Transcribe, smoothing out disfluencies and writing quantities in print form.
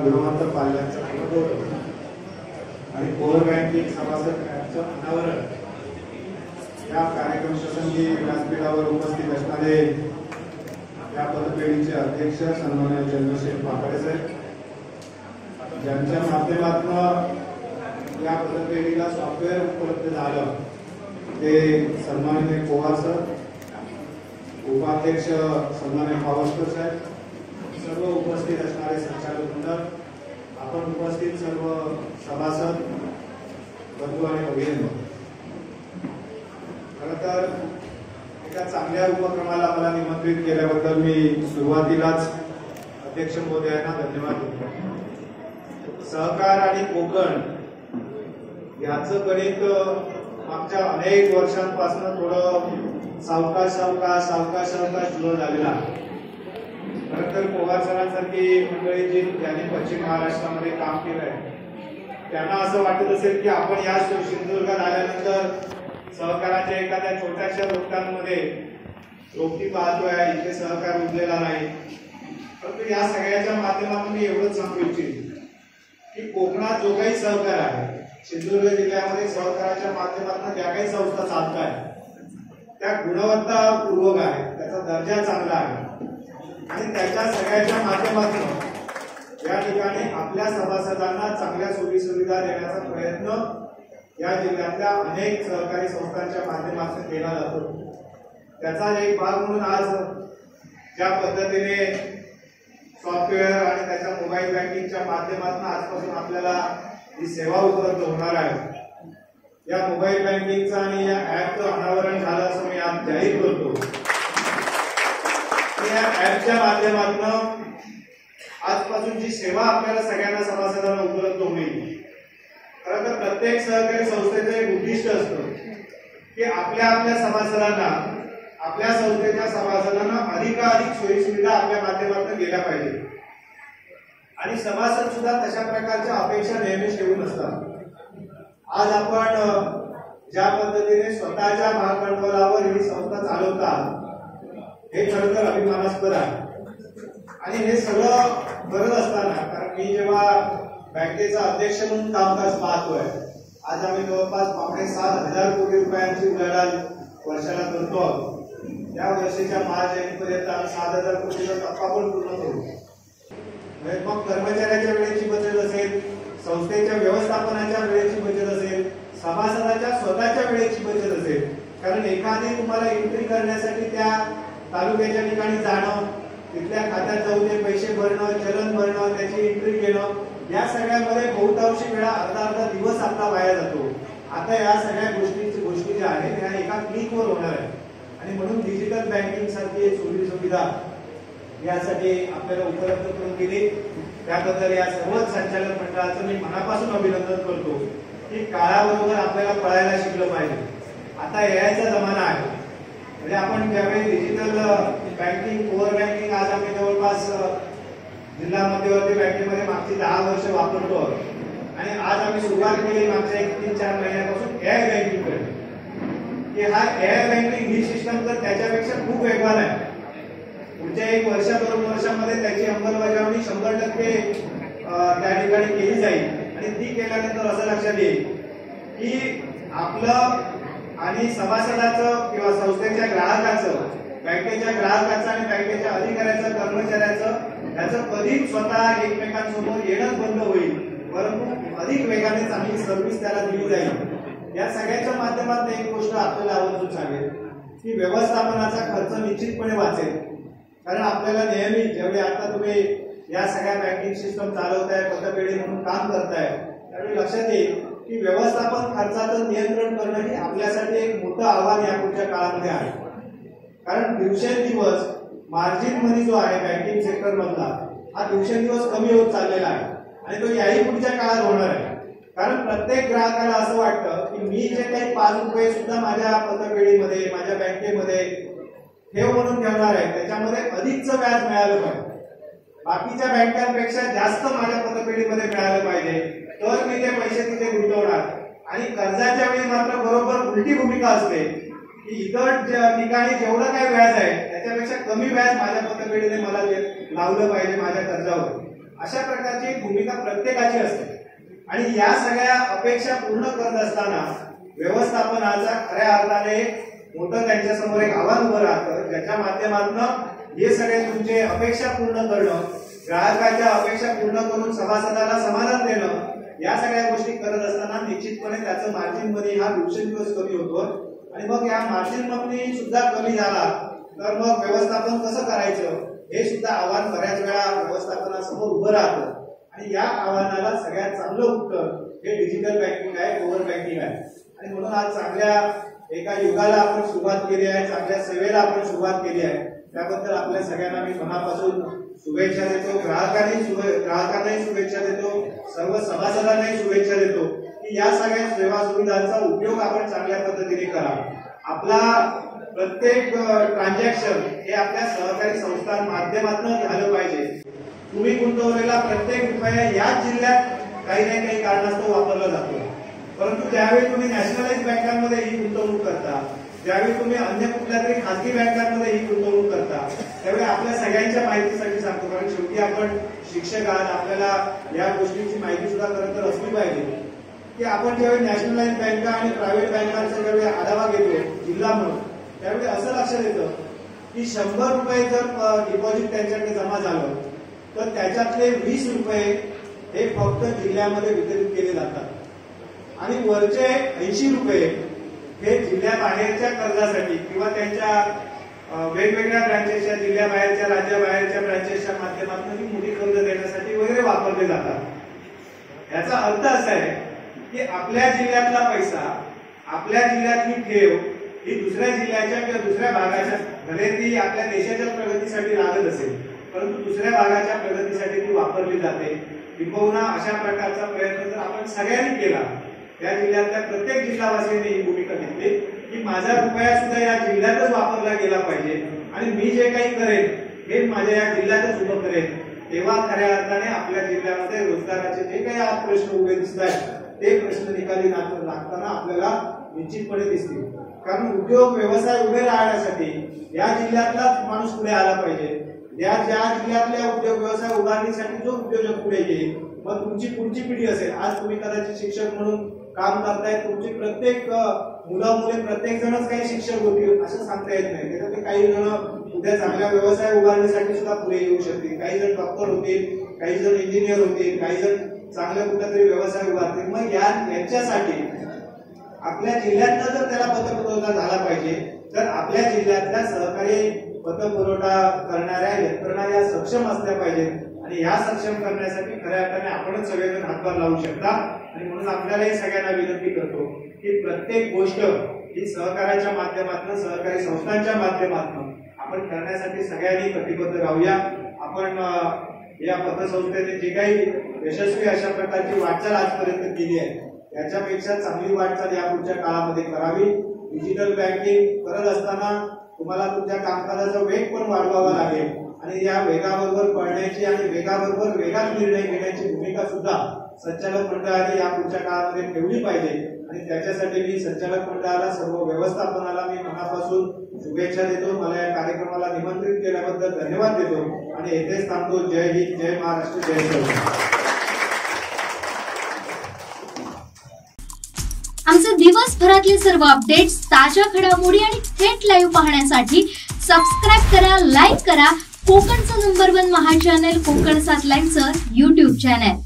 गुणवंत पालकांचा अनुभव आणि कोर बँकिंग सभासद ॲपचं अनावरण या कार्यक्रम प्रसंगी व्यासपीठावर उपस्थित असणारे या पतपेढीचे अध्यक्ष सन्माननीय चंद्रशेखर पाकाळे साहेब, ज्यांच्या माध्यमातून या पतपेढीला सॉफ्टवेअर उपलब्ध झालं ते सन्माननीय पवार सर, उपाध्यक्ष सन्माननीय पावसकर साहेब, सर्व उपस्थित असणारे संचालक मंडळ, आपण उपस्थित सर्व सभासद बंधू आणि भगिनी, खरं तर एका चांगल्या उपक्रमाला मला निमंत्रित केल्याबद्दल मी सुरुवातीलाच अध्यक्ष महोदयांना धन्यवाद देतो। सहकार आणि कोकण याचं गणित मागच्या अनेक वर्षांपासून थोडं सावकाश सुरू झालेलं आहे। खरं तर पवार सरांसारखी मंडळी जी ज्यांनी पश्चिम महाराष्ट्रामध्ये काम केलंय त्यांना असं वाटत असेल की आपण या सिंधुदुर्गात आल्यानंतर सहकाराच्या एखाद्या छोट्याशा रोपट्यांमध्ये रोपटी पाहतोय, इथे सहकार उरलेला नाही। परंतु या सगळ्याच्या माध्यमातून मी एवढंच सांगू इच्छितो की कोकणात जो काही सहकार आहे, सिंधुदुर्ग जिल्ह्यामध्ये सहकाराच्या माध्यमातून ज्या काही संस्था चालत आहेत त्या गुणवत्तापूर्वक आहे, त्याचा दर्जा चांगला आहे आणि त्याच्या सगळ्याच्या माध्यमातून या ठिकाणी आपल्या सभासदांना चांगल्या सोयी सुविधा देण्याचा प्रयत्न या जिल्ह्यातल्या अनेक सहकारी संस्थांच्या माध्यमातून केला जातो। त्याचा एक भाग म्हणून आज ज्या पद्धतीने सॉफ्टवेअर आणि त्याच्या मोबाईल बँकिंगच्या माध्यमातून आजपासून आपल्याला ही सेवा उपलब्ध होणार आहे, या मोबाईल बँकिंगचं आणि या ऍपचं अनावरण झालं असं मी आज जाहीर करतो। या ऍपच्या माध्यमातून आजपासून जी सेवा आपल्याला सगळ्यांना सभासदांना उपलब्ध होईल, खरं तर प्रत्येक सहकारी संस्थेचं एक उद्दिष्ट असतं की आपल्या सभासदांना, आपल्या संस्थेच्या सभासदांना अधिकाधिक सोयी सुविधा आपल्या माध्यमातून गेल्या पाहिजे आणि सभासद सुद्धा तशा प्रकारच्या अपेक्षा नेहमीच ठेवून असतात। आज आपण ज्या पद्धतीने स्वतःच्या भागभांडवलावर ही संस्था चालवतात हे खरं तर अभिमानास्पद आहे आणि हे सगळं करत असताना, कारण मी जेव्हा बँकेचा अध्यक्ष म्हणून कामकाज पाहतोय, आज आम्ही जवळपास 7,500 कोटी रुपयांची उलाढाल वर्षाला करतो। या वर्षीच्या मार्च एंडपर्यंत आम्ही 7,000 कोटीचा टप्पा पण पूर्ण करू। मग कर्मचाऱ्याच्या वेळेची बचत असेल, संस्थेच्या व्यवस्थापनाच्या वेळेची बचत असेल, सभासदाच्या स्वतःच्या वेळेची बचत असेल, कारण एखादी तुम्हाला एंट्री करण्यासाठी त्या तालुक्याच्या ठिकाणी जाणं, तिथल्या खात्यात जाऊन ते पैसे भरणं, चलन भरणं, त्याची एंट्री घेणं, या सगळ्यामध्ये बहुतांशी वेळा अर्धा दिवस आपला वाया जातो। आता या सगळ्या गोष्टी ज्या आहेत त्या एका क्लिकवर होणार आहे आणि म्हणून डिजिटल बँकिंग सारखी सोयी सुविधा यासाठी आपल्याला उपलब्ध करून दिली, त्याबद्दल या सर्व संचालक मंडळाचं मी मनापासून अभिनंदन करतो की काळाबरोबर आपल्याला पळायला शिकलं पाहिजे। आता एआयचा जमाना आहे, म्हणजे आपण ज्यावेळी डिजिटल बँकिंग, कोर बँकिंग आज आम्ही जवळपास जिल्हा मध्यवर्ती बँकेमध्ये मागची 10 वर्ष वापरतो आणि आज आम्ही सुरुवात केली मागच्या 3-4 महिन्यापासून एआय बँकिंग करणे, की हा एआय बँकिंग ही सिस्टम तर त्याच्यापेक्षा खूप वेगवान आहे। पुढच्या 1 वर्ष 2 वर्षामध्ये त्याची अंमलबजावणी 100% त्या ठिकाणी केली जाईल आणि ती केल्यानंतर असं लक्षात येईल की आपलं आणि सभासदाचं किंवा संस्थेच्या ग्राहकाचं, बँकेच्या ग्राहकाचं आणि बँकेच्या अधिकाऱ्याचं, कर्मचाऱ्याचं याचं कधीच स्वतः एकमेकांसमोर येणंच बंद होईल, परंतु अधिक वेगाने चांगली सर्व्हिस त्याला दिली जाईल। या सगळ्याच्या माध्यमातून एक गोष्ट आपल्याला आवर्जून सांगेल की व्यवस्थापनाचा खर्च निश्चितपणे वाचेल, कारण आपल्याला नेहमी ज्यावेळी आता तुम्ही या सगळ्या बँकिंग सिस्टम चालवताय, पतपेढी म्हणून काम करताय, त्यावेळी लक्षात येईल की व्यवस्थापन खर्चाचं नियंत्रण करणं हे आपल्यासाठी एक मोठं आव्हान या पुढच्या काळामध्ये आहे। कारण दिवसेंदिवस मार्जिन मनी जो आहे बँकिंग सेक्टर मधला हा दिवसेंदिवस कमी होत चाललेला आहे आणि तो याही पुढच्या काळात होणार आहे। कारण प्रत्येक ग्राहकाला असं वाटतं की मी जे काही 5 रुपये सुद्धा माझ्या पतपेढीमध्ये, माझ्या बँकेमध्ये ठेव म्हणून ठेवणार आहे त्याच्यामध्ये अधिकचं व्याज मिळालं पाहिजे, बाकीच्या बँकांपेक्षा जास्त माझ्या पतपेढीमध्ये मिळालं पाहिजे, तर मी ते पैसे तिथे गुंतवणार। आणि कर्जाच्या वेळी मात्र बरोबर उलटी भूमिका असते की इतर ठिकाणी जेवढं काही व्याज आहे त्याच्यापेक्षा कमी व्याज माझ्या पतपेढीने मला लावलं पाहिजे माझ्या कर्जावर। अशा प्रकारची भूमिका प्रत्येकाची असते आणि या सगळ्या अपेक्षा पूर्ण करत असताना व्यवस्थापनाचा खऱ्या अर्थाने मोठं त्यांच्या समोर एक आव्हान उभं राहतं, ज्याच्या माध्यमातून हे सगळे तुमचे अपेक्षा पूर्ण करणं, ग्राहकाच्या अपेक्षा पूर्ण करून सभासदाला समाधान देणं, या सगळ्या गोष्टी करत असताना निश्चितपणे त्याचं मार्जिन मनी हा दिवसेंदिवस कमी होतो आणि मग या मार्जिन मनी सुद्धा कमी झाला तर मग व्यवस्थापन कसं करायचं हे सुद्धा आव्हान बऱ्याच वेळा व्यवस्थापनासमोर उभं राहतं आणि या आव्हानाला सगळ्यात चांगलं उत्तर हे डिजिटल बँकिंग आहे, कोर बँकिंग आहे आणि म्हणून आज चांगल्या एका युगाला आपण सुरुवात केली आहे, चांगल्या सेवेला आपण सुरुवात केली आहे, त्याबद्दल आपल्या सगळ्यांना मी मनापासून शुभेच्छा देतो, ग्राहकांनाही शुभेच्छा देतो, सर्व सभासदांनाही शुभेच्छा देतो की या सगळ्या सेवा सुविधांचा उपयोग आपण चांगल्या पद्धतीने करा। आपला प्रत्येक ट्रान्झॅक्शन हे आपल्या सहकारी संस्था माध्यमातून झालं पाहिजे। तुम्ही गुंतवलेला प्रत्येक रुपया याच जिल्ह्यात काही ना काही कारणास्तव वापरला जातो, परंतु ज्यावेळी तुम्ही नॅशनलाइज बँकांमध्ये ही गुंतवणूक करता, ज्यावेळी तुम्ही अन्य कुठल्या तरी खासगी बँकांमध्ये ही गुंतवणूक करता, त्यावेळी आपल्या सगळ्यांच्या माहितीसाठी सांगतो, कारण शेवटी आपण शिक्षक आहात, आपल्याला या गोष्टीची माहिती सुद्धा खरं तर असली पाहिजे की आपण ज्यावेळी नॅशनलाइज बँका आणि प्रायव्हेट बँकांचा ज्यावेळी आढावा घेतो जिल्हा म्हणून, त्यावेळी असं लक्षात येतं की 100 रुपये जर डिपॉझिट त्यांच्याकडे जमा झालं तर त्याच्यातले 20 रुपये हे फक्त जिल्ह्यामध्ये वितरित केले जातात आणि वरचे 80 रुपये हे जिल्ह्याबाहेरच्या कर्जासाठी किंवा त्यांच्या वेगवेगळ्या ब्रांचेसच्या, जिल्ह्याबाहेरच्या, राज्याबाहेरच्या ब्रांचेसच्या माध्यमातून ही मोठी कर्ज देण्यासाठी वगैरे वापरले जातात। याचा अर्थ असा आहे की आपल्या जिल्ह्यातला पैसा, आपल्या जिल्ह्यातली ठेव ही दुसऱ्या जिल्ह्याच्या किंवा दुसऱ्या भागाच्या, भले ती आपल्या देशाच्या प्रगतीसाठी लागत असेल परंतु दुसऱ्या भागाच्या प्रगतीसाठी ती वापरली जाते। किंबहुना अशा प्रकारचा प्रयत्न जर आपण सगळ्यांनी केला, या जिल्ह्यातल्या प्रत्येक जिल्हावासियांनी ही भूमिका घेतली की माझा रुपया सुद्धा या जिल्ह्यातच वापरला गेला पाहिजे आणि मी जे काही करेन हे माझ्या या जिल्ह्यातच उभं करेन, तेव्हा खऱ्या अर्थाने आपल्या जिल्ह्यामध्ये रोजगाराचे जे काही आज प्रश्न उभे दिसत आहेत ते प्रश्न निकाली लागताना आपल्याला निश्चितपणे दिसतील। कारण उद्योग व्यवसाय उभे राहण्यासाठी या जिल्ह्यातलाच माणूस पुढे आला पाहिजे, ज्या जिल्ह्यातल्या उद्योग व्यवसाय उभारणीसाठी जो उद्योजक पुढे येईल, मग तुमची पुढची पिढी असेल, आज तुम्ही कदाचित शिक्षक म्हणून काम करताय, तुमची प्रत्येक मुलं मुले प्रत्येक जणच काही शिक्षक होतील असं सांगता येत नाही, त्याच्यातले काही जण उद्या चांगल्या व्यवसाय उभारणीसाठी सुद्धा पुढे येऊ शकतील, काही जण डॉक्टर होतील, काही जण इंजिनियर होतील, काही जण चांगल्या कुठला तरी व्यवसाय उभारतील। मग यांच्यासाठी आपल्या जिल्ह्यातला जर त्याला पतपुरवठा झाला पाहिजे तर आपल्या जिल्ह्यातल्या सहकारी पतपुरवठा करणाऱ्या यंत्रणा या सक्षम असल्या पाहिजेत आणि या सक्षम करण्यासाठी खऱ्या अर्थाने आपणच सगळेजण हातभार लावू शकता आणि म्हणून आपल्यालाही सगळ्यांना विनंती करतो की प्रत्येक गोष्ट ही सहकार्याच्या माध्यमातून, सहकारी संस्थांच्या माध्यमातून आपण करण्यासाठी सगळ्यांनी कटिबद्ध राहूया। आपण या पतसंस्थेने जे काही यशस्वी अशा प्रकारची वाटचाल आजपर्यंत केली आहे याच्यापेक्षा चांगली वाटचाल या पुढच्या काळामध्ये करावी। डिजिटल बँकिंग करत असताना तुम्हाला तुमच्या कामकाजाचा वेग पण वाढवावा लागेल आणि या वेगाबरोबर पळण्याची आणि वेगाबरोबर वेगात निर्णय घेण्याची भूमिका सुद्धा संचालक मंडळाने या पुढच्या काळामध्ये ठेवली पाहिजे आणि त्याच्यासाठी मी संचालक मंडळाला, सर्व व्यवस्थापनाला मी मनापासून शुभेच्छा देतो। मला या कार्यक्रमाला निमंत्रित केल्याबद्दल धन्यवाद देतो आणि येथेच थांबतो। जय हिंद, जय महाराष्ट्र, जय शिवराय। आमचे दिवसभरातले सर्व अपडेट्स, ताज्या घडामोडी आणि थेट लाईव्ह पाहण्यासाठी सबस्क्राइब करा, लाईक करा कोकणचं नंबर 1 महा चॅनल कोकण 7 लाईव्हचं YouTube चॅनल।